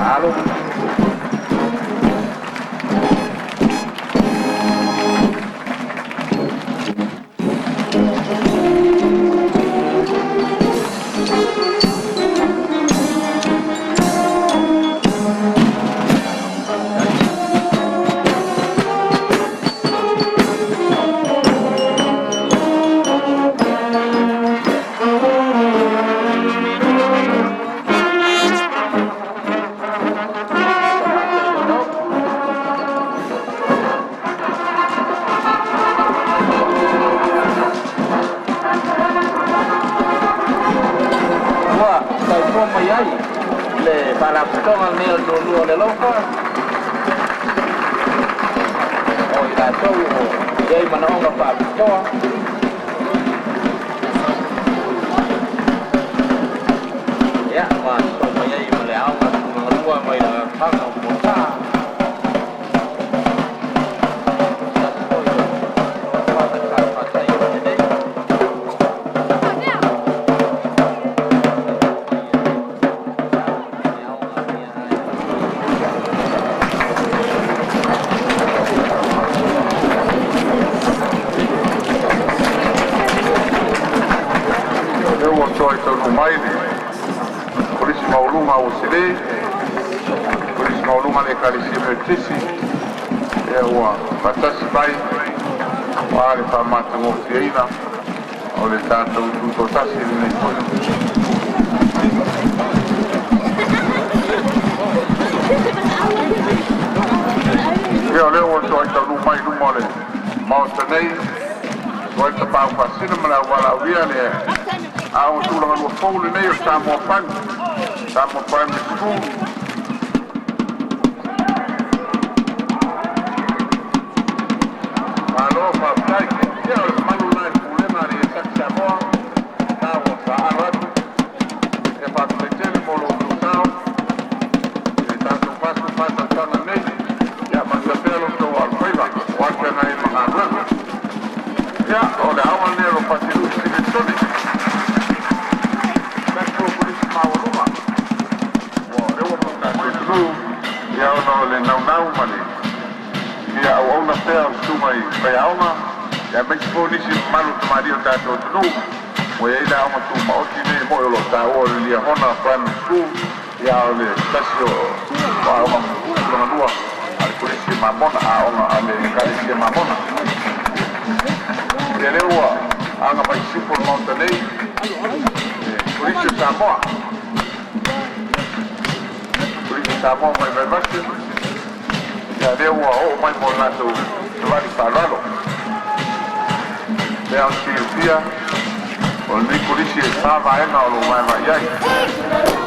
alo. Para putongan nil dulu le loka. Oh ila tu, jadi mana orang apa puton? Ya, mas, pokoknya ini melihat mengeluar mereka hang muda. Tisi e ua patasi pai wale pa matango fiaina o le tātou tuto tasi nei koe. Leo leo o toi tau numai numole mao tanei o ta pau pasina mala wala wia le a o tūlanga lua fōle nei o Samoa Primary School. Ya me polisi malu tamario tato tunu mo ia ida o tu ma o tine mo lo ta o le hona primary school ya le tasio wa o ma dua al polisi mamona a ona ale kalisi mamona ya le wa anga mai si por montanei polisi Samoa mai vai basta ya le wa o mai mo na tu vai paralo. Leon Silvia, o Nicolisi e Sava e Naulo, vai vai.